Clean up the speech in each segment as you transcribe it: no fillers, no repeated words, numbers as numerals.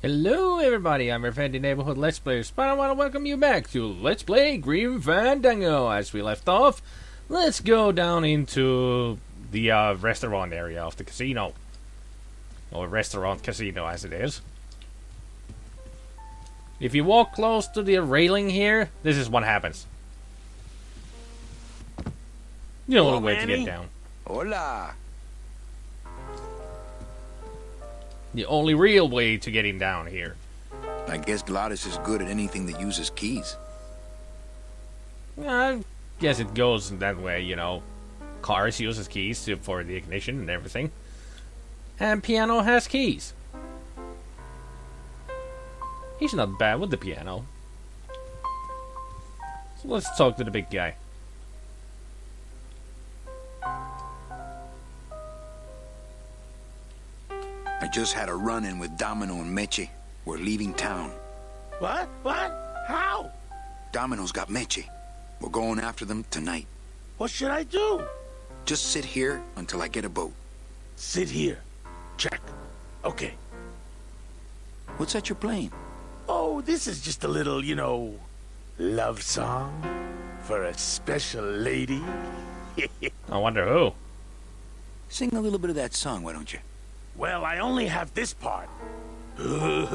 Hello everybody, I'm your friendly neighborhood Let's Players, but I want to welcome you back to Let's Play Green Fandango. As we left off, let's go down into the restaurant area of the casino. Or restaurant casino as it is. If you walk close to the railing here, this is what happens. You know the way to get down. Hola. The only real way to getting down here. I guess Gladys is good at anything that uses keys. I guess it goes that way, you know. Cars uses keys for the ignition and everything. And piano has keys. He's not bad with the piano. So let's talk to the big guy. I just had a run-in with Domino and Meche. We're leaving town. What? How? Domino's got Meche. We're going after them tonight. What should I do? Just sit here until I get a boat. Sit here. Check. Okay. What's that you're playing? Oh, this is just a little, love song for a special lady. I wonder who. Sing a little bit of that song, why don't you? Well, I only have this part. Bone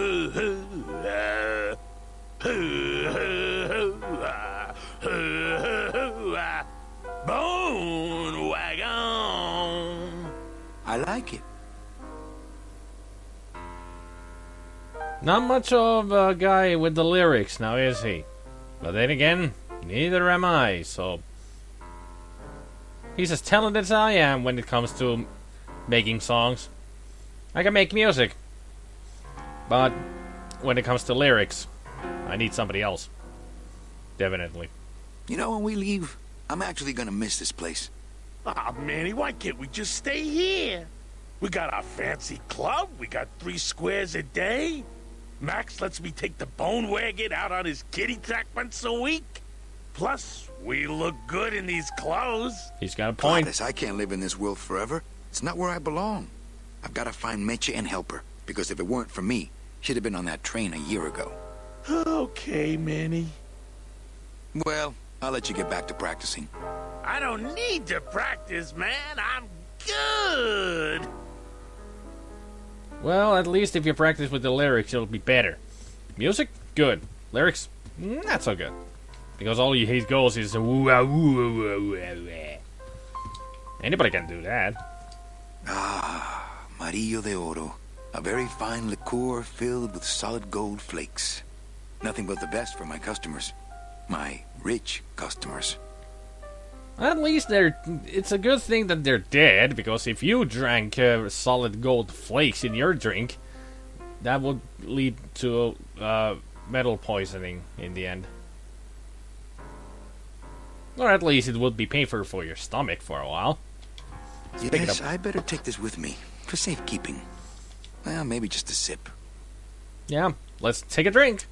wagon. I like it. Not much of a guy with the lyrics now, is he? But then again, neither am I, so... He's as talented as I am when it comes to making songs. I can make music. But when it comes to lyrics, I need somebody else. Definitely. You know, when we leave, I'm actually gonna miss this place. Ah, Manny, why can't we just stay here? We got our fancy club. We got 3 squares a day. Max lets me take the bone wagon out on his kiddie track once a week. Plus, we look good in these clothes. He's got a point. Gladys, I can't live in this world forever. It's not where I belong. I've got to find Meche and help her, because if it weren't for me, she'd have been on that train a year ago. Okay, Manny. Well, I'll let you get back to practicing. I don't need to practice, man. I'm good. Well, at least if you practice with the lyrics, it'll be better. Music? Good. Lyrics? Not so good. Because all he goes is woo-ah, woo-ah, woo-ah. Anybody can do that. Ah, Marillo de Oro. A very fine liqueur filled with solid gold flakes. Nothing but the best for my customers. My rich customers. At least it's a good thing that they're dead, because if you drank solid gold flakes in your drink, that would lead to metal poisoning in the end. Or at least it would be painful for your stomach for a while. Yes, I better take this with me, for safekeeping. Well, maybe just a sip. Yeah, let's take a drink.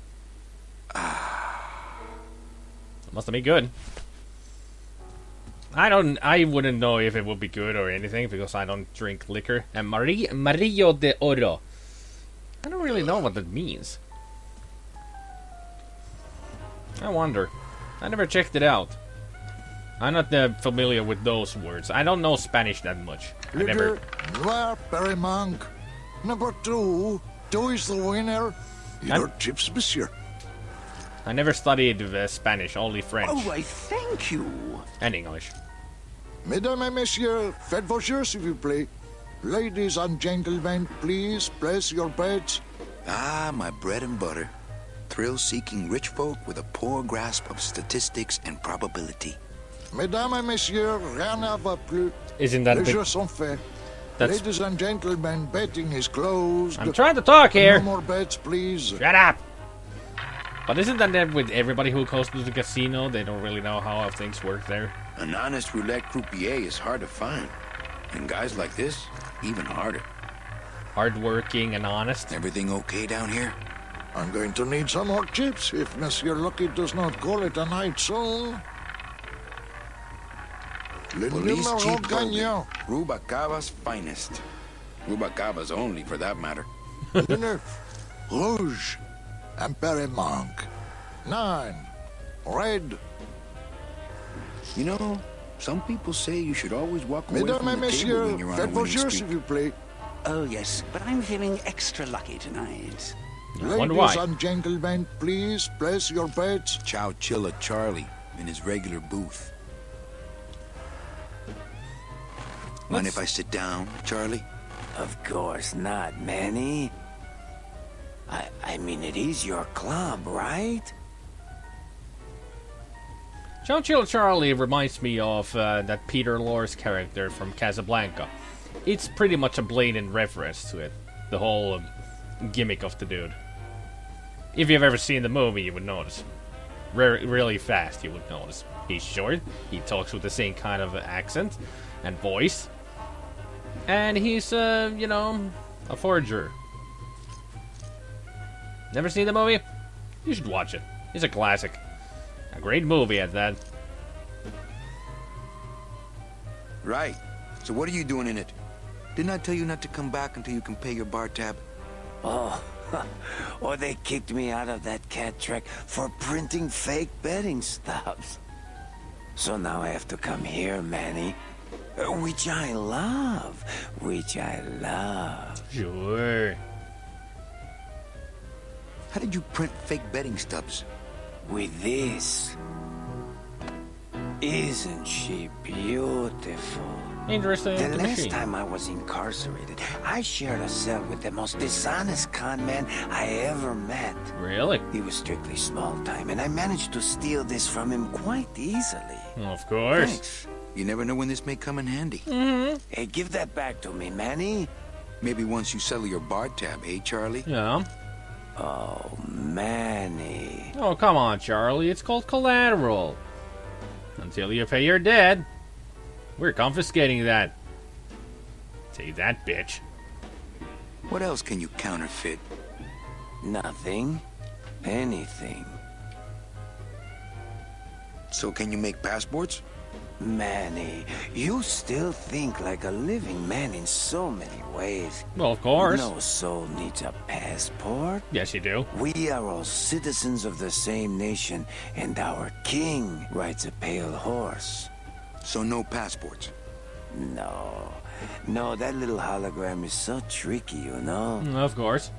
Must have been good. I wouldn't know if it would be good or anything, because I don't drink liquor. And Marillo de Oro. I don't really know what that means. I wonder. I never checked it out. I'm not familiar with those words. I don't know Spanish that much. I never... Very monk. Number 2 is the winner. Your chips, monsieur. I never studied Spanish, only French. Oh, why, thank you. And English. Mesdames et messieurs, faites vos jeux, s'il vous plaît. Ladies and gentlemen, please place your bets. Ah, my bread and butter. Thrill-seeking rich folk with a poor grasp of statistics and probability. Mesdames et messieurs, rien ne va plus. Isn't that a Les bit... jeux sont faits. That's... Ladies and gentlemen, betting is closed. I'm trying to talk here. No more bets, please. Shut up! But isn't that with everybody who goes to the casino? They don't really know how things work there. An honest roulette croupier is hard to find. And guys like this, even harder. Hardworking and honest. Everything okay down here? I'm going to need some more chips if Monsieur Lucky does not call it a night soon. Le Police numéro Chief gagnant. Rubacava's finest. Rubacava's only, for that matter. Le neuf. Rouge. Emperor Monk. 9. Red. You know, some people say you should always walk away Mesdames from et the table messieurs, when you're on a faites vos winning jeux, streak. s'il vous plaît. Oh, yes, but I'm feeling extra lucky tonight. I wonder Ladies why. and gentlemen, please place your bets. Chow Chilla Charlie in his regular booth. Mind if I sit down, Charlie? Of course not, Manny. I mean, it is your club, right? Chow Chill Charlie reminds me of that Peter Lorre's character from Casablanca. It's pretty much a blatant reference to it. The whole gimmick of the dude. If you've ever seen the movie, you would notice. Really fast, you would notice. He's short, he talks with the same kind of accent and voice. And he's, you know, a forger. Never seen the movie? You should watch it. It's a classic. A great movie at that. Right. So what are you doing in it? Didn't I tell you not to come back until you can pay your bar tab? Oh, or they kicked me out of that cat track for printing fake betting stubs. So now I have to come here, Manny. Which I love. Which I love. Sure. How did you print fake betting stubs? With this. Isn't she beautiful? Interesting The last machine. time I was incarcerated, I shared a cell with the most dishonest con man I ever met. Really? He was strictly small time, and I managed to steal this from him quite easily. Of course. Thanks. You never know when this may come in handy. Hey, give that back to me, Manny. Maybe once you settle your bar tab, eh, Charlie? Yeah. Oh, Manny. Oh, come on, Charlie. It's called collateral. Until you pay your debt, we're confiscating that. Take that, bitch. What else can you counterfeit? Nothing. Anything. So can you make passports? Manny, you still think like a living man in so many ways. Well, of course. No soul needs a passport. Yes, you do. We are all citizens of the same nation, and our king rides a pale horse. So no passports. No, that little hologram is so tricky, you know? Of course.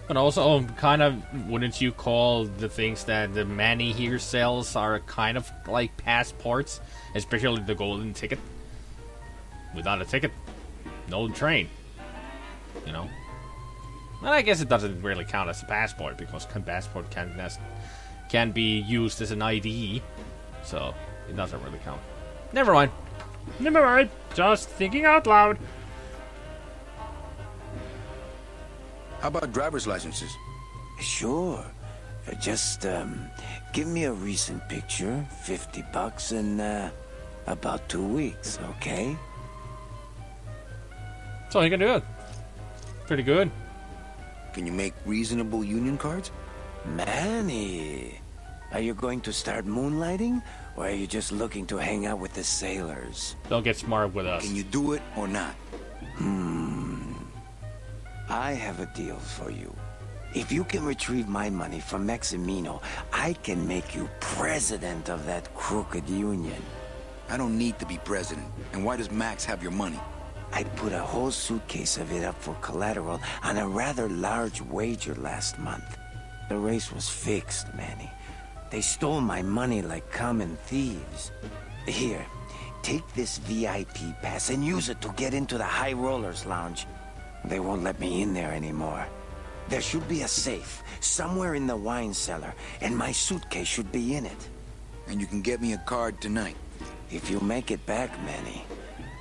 But also, kind of, wouldn't you call the things that the Manny here sells are kind of like passports? Especially the golden ticket. Without a ticket, no train. You know? And I guess it doesn't really count as a passport, because passport can be used as an ID. So, it doesn't really count. Never mind. Never mind. Just thinking out loud. How about driver's licenses? Sure. Just, give me a recent picture, $50 in, about 2 weeks, okay? So he can do it. Pretty good. Can you make reasonable union cards? Manny, are you going to start moonlighting, or are you just looking to hang out with the sailors? Don't get smart with us. Can you do it or not? I have a deal for you. If you can retrieve my money from Maximino, I can make you president of that crooked union. I don't need to be president. And why does Max have your money? I put a whole suitcase of it up for collateral on a rather large wager last month. The race was fixed, Manny. They stole my money like common thieves. Here, take this VIP pass and use it to get into the High Rollers Lounge. They won't let me in there anymore. There should be a safe somewhere in the wine cellar, and my suitcase should be in it. And you can get me a card tonight. If you make it back, Manny,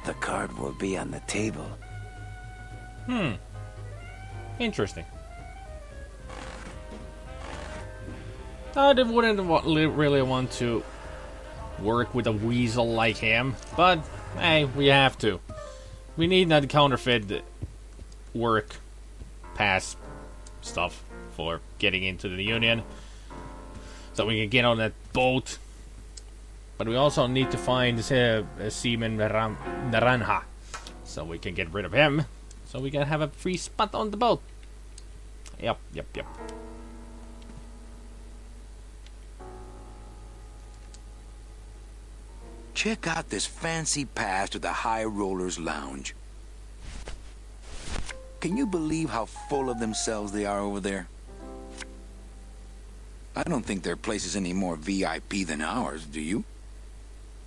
the card will be on the table. Interesting. I wouldn't really want to work with a weasel like him, but hey, we have to. We need that counterfeit work pass stuff for getting into the Union, so we can get on that boat. But we also need to find Seaman Naranja, so we can get rid of him, so we can have a free spot on the boat. Yep. Check out this fancy pass to the High Rollers Lounge. Can you believe how full of themselves they are over there? I don't think their place is any more VIP than ours, do you?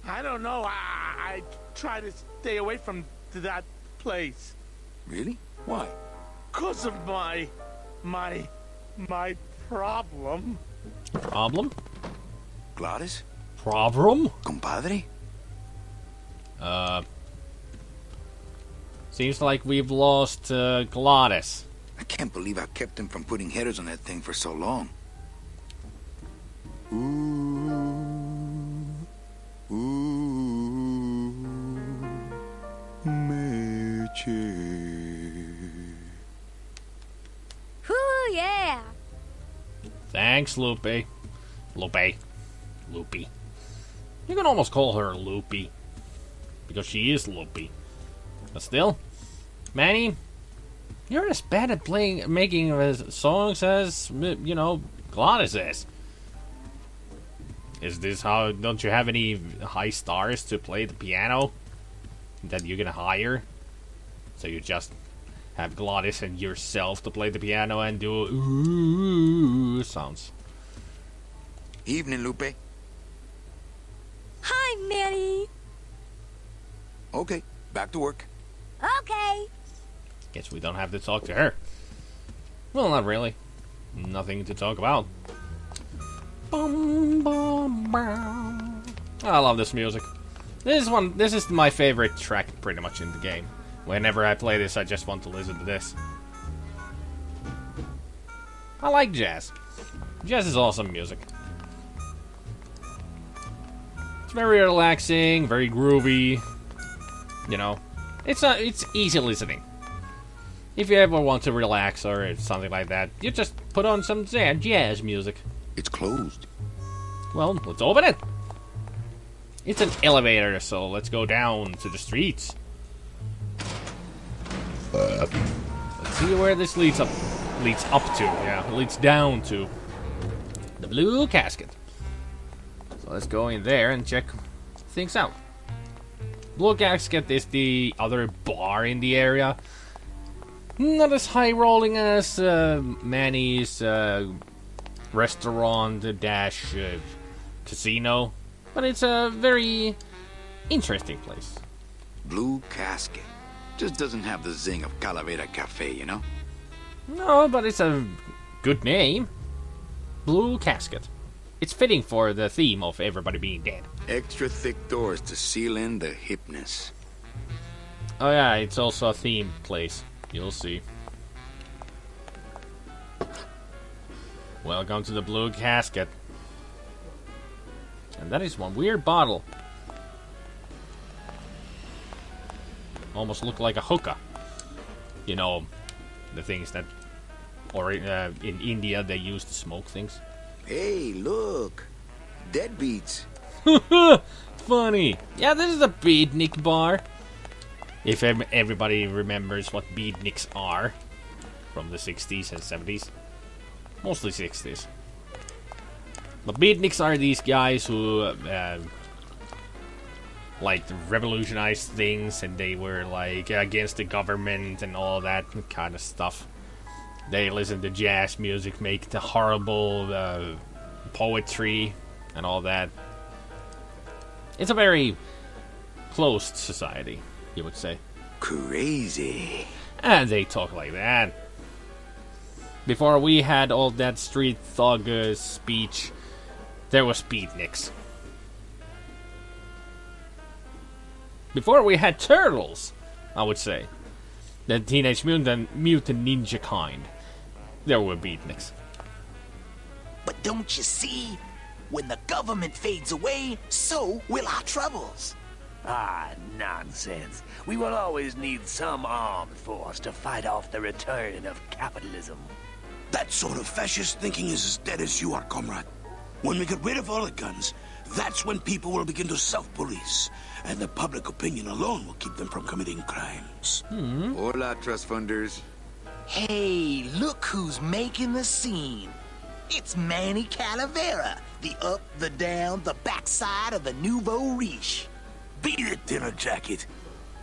I don't know. I try to stay away from that place. Really? Why? 'Cause of my problem. Problem? Gladys? Problem? Compadre? Seems like we've lost Gladys. I can't believe I kept him from putting headers on that thing for so long. Whoo, yeah. Thanks, Lupe. Loopy. You can almost call her Loopy. Because she is Loopy. But still, Manny, you're as bad at making songs as, you know, Gladys is. Is this how, don't you have any high stars to play the piano that you can hire? So you just have Gladys and yourself to play the piano and do ooh sounds. Evening, Lupe. Hi, Manny. Okay, back to work. Okay. Guess we don't have to talk to her. Well, not really. Nothing to talk about. Bum, bum, bum. I love this music. This is my favorite track pretty much in the game. Whenever I play this, I just want to listen to this. I like jazz. Jazz is awesome music. It's very relaxing, very groovy. You know, it's easy listening. If you ever want to relax or something like that, you just put on some jazz music. It's closed. Well, let's open it. It's an elevator, so let's go down to the streets. Let's see where this leads up to. Yeah, it leads down to the Blue Casket. So let's go in there and check things out. Blue Casket is the other bar in the area. Not as high rolling as Manny's restaurant dash casino, but it's a very interesting place. Blue Casket. Just doesn't have the zing of Calavera Cafe, you know? No, but it's a good name. Blue Casket. It's fitting for the theme of everybody being dead. Extra thick doors to seal in the hipness. Oh yeah, it's also a theme place. You'll see. Welcome to the Blue Casket. And that is one weird bottle. Almost look like a hookah. You know, the things that, or in India they use to smoke things. Hey, look. Deadbeats. Funny. Yeah, this is a beatnik bar. If everybody remembers what beatniks are from the 60s and 70s. Mostly 60s. But beatniks are these guys who like revolutionized things, and they were like against the government and all that kind of stuff. They listen to jazz music, make the horrible poetry and all that. It's a very closed society, you would say. Crazy. And they talk like that. Before we had all that street thug speech, there was beatniks. Before we had turtles, I would say. The Teenage Mutant Ninja kind. There were beatniks. But don't you see? When the government fades away, so will our troubles. Ah, nonsense. We will always need some armed force to fight off the return of capitalism. That sort of fascist thinking is as dead as you are, comrade. When we get rid of all the guns, that's when people will begin to self-police, and the public opinion alone will keep them from committing crimes. Hola, trust funders. Hey, look who's making the scene. It's Manny Calavera, the up, the down, the backside of the nouveau riche. Beat it, dinner jacket.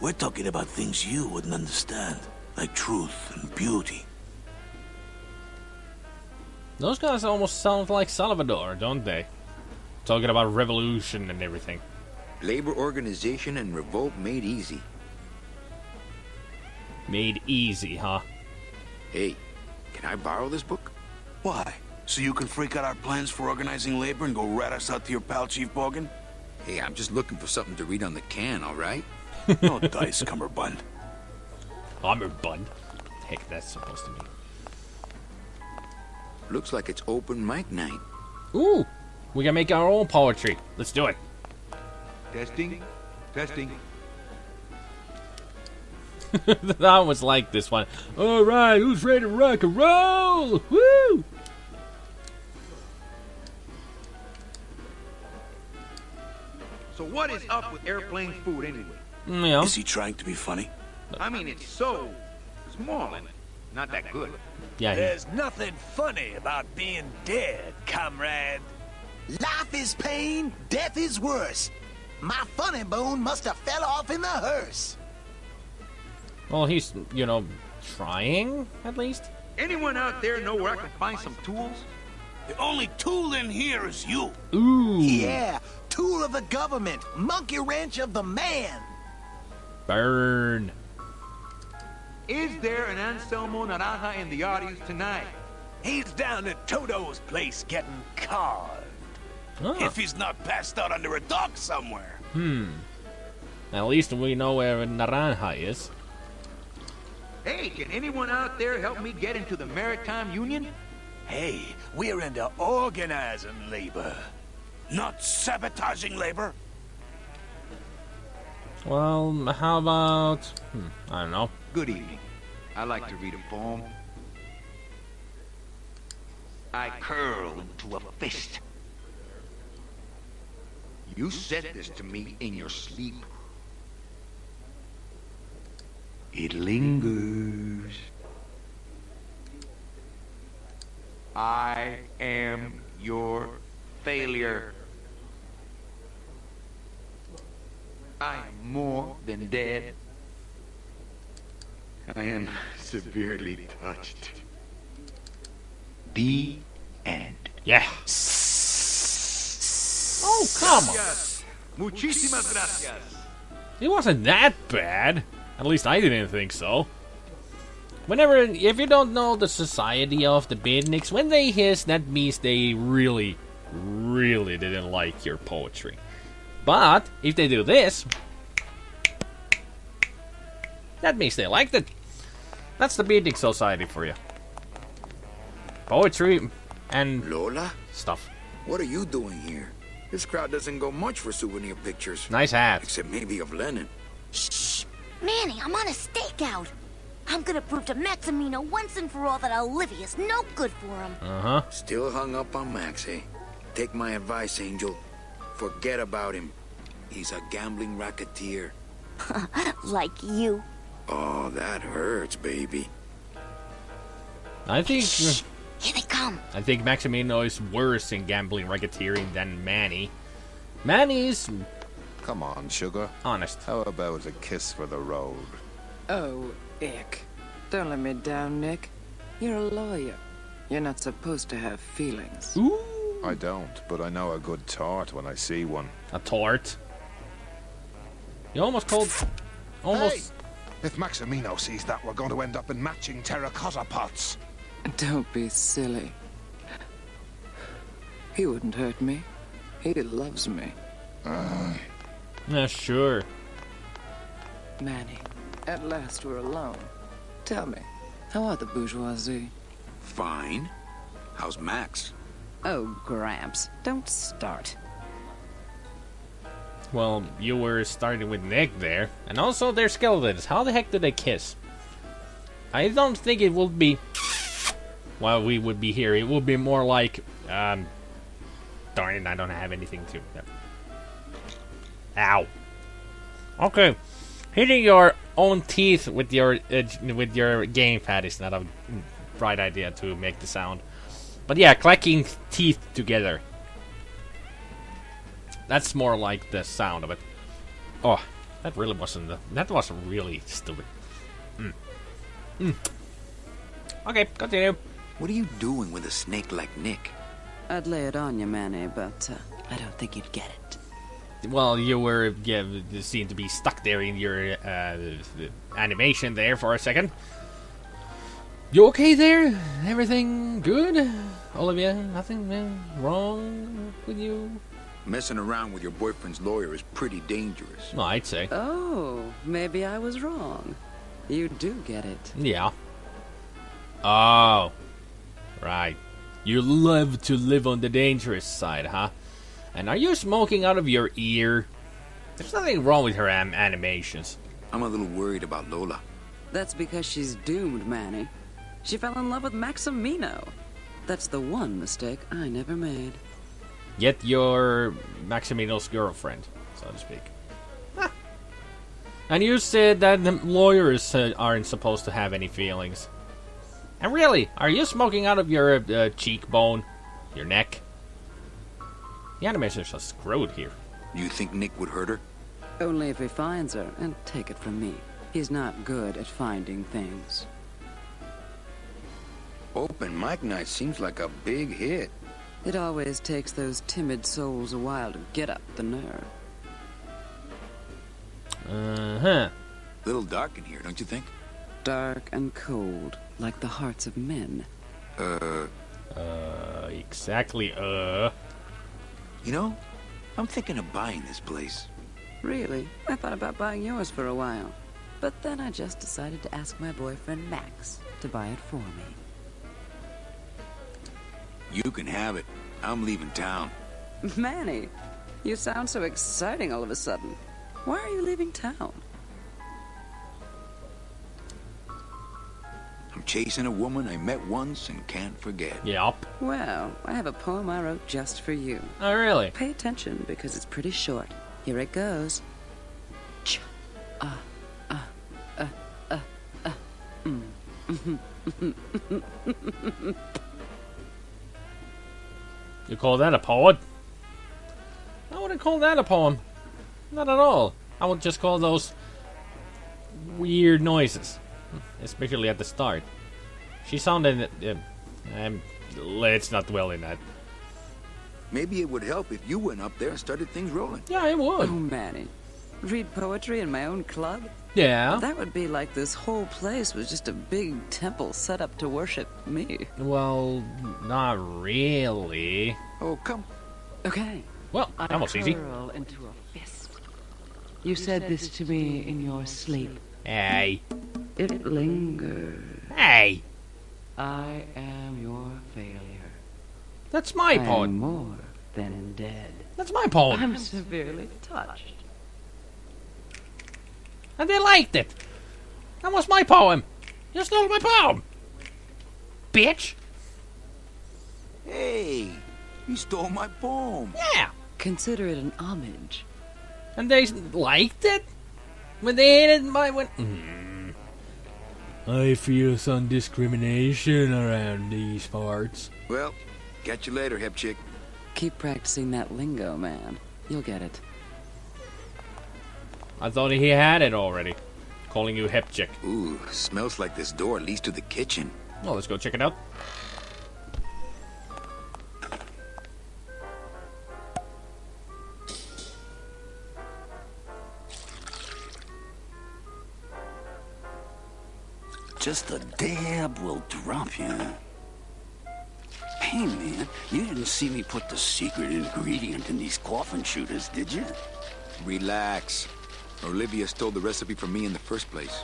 We're talking about things you wouldn't understand, like truth and beauty. Those guys almost sound like Salvador, don't they? Talking about revolution and everything. Labor organization and revolt made easy. Made easy, huh? Hey, can I borrow this book? Why? So you can freak out our plans for organizing labor and go rat us out to your pal, Chief Morgan? Hey, I'm just looking for something to read on the can, all right? No dice, Cummerbund. Cummerbund? Heck, that's supposed to mean. Looks like it's open mic night. Ooh! We can make our own poetry. Let's do it. Testing? Testing. That was like this one. Alright, who's ready to rock and roll? Woo! So what is up with airplane food anyway? Yeah. Is he trying to be funny? I mean, it's so small and not that good. Yeah, There's nothing funny about being dead, comrade. Life is pain, death is worse. My funny bone must have fell off in the hearse. well, he's, you know, trying, at least. Anyone out there know where I can find some tools? The only tool in here is you. Ooh. Yeah, tool of the government, monkey wrench of the man. Burn. Is there an Anselmo Naranja in the audience tonight? He's down at Toto's place getting carved. Oh. If he's not passed out under a dock somewhere. At least we know where Naranja is. Hey, can anyone out there help me get into the Maritime Union? Hey, we're into organizing labor. Not sabotaging labor. Well, how about... I don't know. Good evening. I like to read a poem. I curl into a fist. You said this to me in your sleep. It lingers. I am your failure. I am more than dead. I am severely touched. The end. Yeah. Oh, come on. Gracias. Muchísimas gracias. It wasn't that bad. At least I didn't think so. Whenever, if you don't know the society of the beatniks, when they hiss, that means they really, really didn't like your poetry. But, if they do this, that means they liked it. That's the beatnik society for you. Poetry and Lola? stuff. What are you doing here? This crowd doesn't go much for souvenir pictures. Nice hat. Except maybe of Lenin. Shh! Manny, I'm on a stakeout. I'm gonna prove to Maximino once and for all that Olivia's no good for him. Uh-huh. Still hung up on Max, eh? Take my advice, Angel. Forget about him. He's a gambling racketeer. Like you. Oh, that hurts, baby. I think Here they come. Maximino is worse in gambling racketeering than Manny. Manny's Come on, sugar. honest. How about a kiss for the road? Oh, ick. Don't let me down, Nick. You're a lawyer. You're not supposed to have feelings. Ooh. I don't, but I know a good tart when I see one. A tort. You almost called... Almost... If Maximino sees that, we're going to end up in matching terracotta pots. Don't be silly. He wouldn't hurt me. He loves me. Yeah, sure. Manny, at last we're alone. Tell me, how are the bourgeoisie? Fine. How's Max? Oh, Gramps, don't start. Well, you were starting with Nick there. And also they're skeletons. How the heck did they kiss? I don't think it would be... While we would be here, it would be more like... Darn it, I don't have anything to... Ow. Okay. Hitting your own teeth with your gamepad is not a right idea to make the sound. But yeah, clacking teeth together. That's more like the sound of it. Oh, that really wasn't. That was really stupid. Okay, continue. What are you doing with a snake like Nick? I'd lay it on you, Manny, but I don't think you'd get it. Well, you were you seemed to be stuck there in your animation there for a second. You okay there? Everything good? Olivia, nothing wrong with you? Messing around with your boyfriend's lawyer is pretty dangerous. No, I'd say. Oh, maybe I was wrong. You do get it. Yeah. Oh. Right. You love to live on the dangerous side, huh? And are you smoking out of your ear? There's nothing wrong with her animations. I'm a little worried about Lola. That's because she's doomed, Manny. She fell in love with Maximino. That's the one mistake I never made. Yet you're Maximino's girlfriend, so to speak. Huh. And you said that the lawyers aren't supposed to have any feelings. And really, are you smoking out of your cheekbone? Your neck? The animations are screwed here. You think Nick would hurt her? Only if he finds her, and take it from me. He's not good at finding things. Open mic night seems like a big hit. It always takes those timid souls a while to get up the nerve. A little dark in here, don't you think? Dark and cold, like the hearts of men. Exactly, You know, I'm thinking of buying this place. Really? I thought about buying yours for a while. But then I just decided to ask my boyfriend Max to buy it for me. You can have it. I'm leaving town. Manny, you sound so exciting all of a sudden. Why are you leaving town? I'm chasing a woman I met once and can't forget. Yup. Well, I have a poem I wrote just for you. Oh, really? Pay attention because it's pretty short. Here it goes. Ch You call that a poem? I wouldn't call that a poem. Not at all. I would just call those weird noises. Especially at the start. She sounded... let's not dwell in that. Maybe it would help if you went up there and started things rolling. Yeah, it would. Oh, Manny. Read poetry in my own club? Yeah. That would be like this whole place was just a big temple set up to worship me. Well, not really. Oh, come. Okay. Well, that was easy. Curl into a fist. You said this to me in your sleep. Hey. It lingers. Hey. I am your failure. That's my I poem. am more than dead. That's my poem. I'm severely touched. And they liked it. That was my poem. You stole my poem. Bitch. Hey, you stole my poem. Yeah. Consider it an homage. And they liked it? When they hated my... I feel some discrimination around these parts. Well, catch you later, hep chick. Keep practicing that lingo, man. You'll get it. I thought he had it already. Calling you hep chick. Ooh, smells like this door leads to the kitchen. Well, let's go check it out. Just a dab will drop you. Hey, man, you didn't see me put the secret ingredient in these coffin shooters, did you? Relax. Olivia stole the recipe from me in the first place.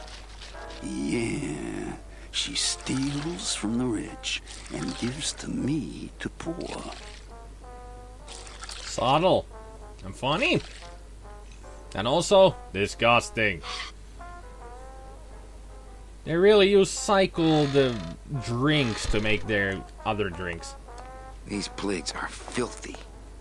Yeah, she steals from the rich and gives to me to poor. Subtle. And funny. And also, disgusting. They really use cycled drinks to make their other drinks. These plates are filthy.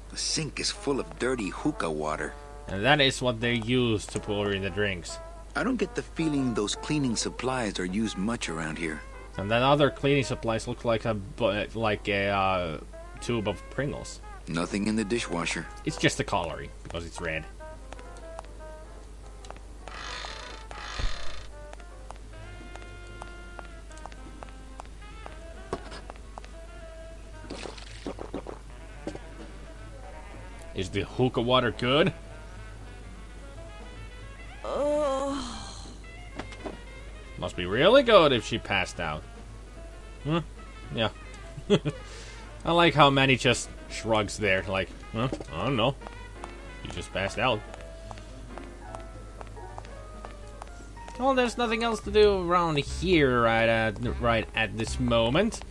The sink is full of dirty hookah water. And that is what they use to pour in the drinks. I don't get the feeling those cleaning supplies are used much around here. And then other cleaning supplies look like a tube of Pringles. Nothing in the dishwasher. It's just the coloring, because it's red. Is the hookah water good? Must be really good if she passed out. Yeah. I like how Manny just shrugs there, like, I don't know. You just passed out. Well, there's nothing else to do around here right at this moment.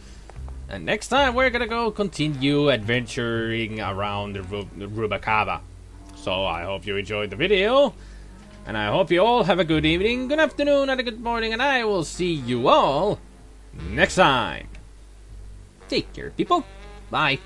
And next time we're gonna go continue adventuring around the Rubacava. So I hope you enjoyed the video. And I hope you all have a good evening, good afternoon, and a good morning. And I will see you all next time. Take care, people. Bye.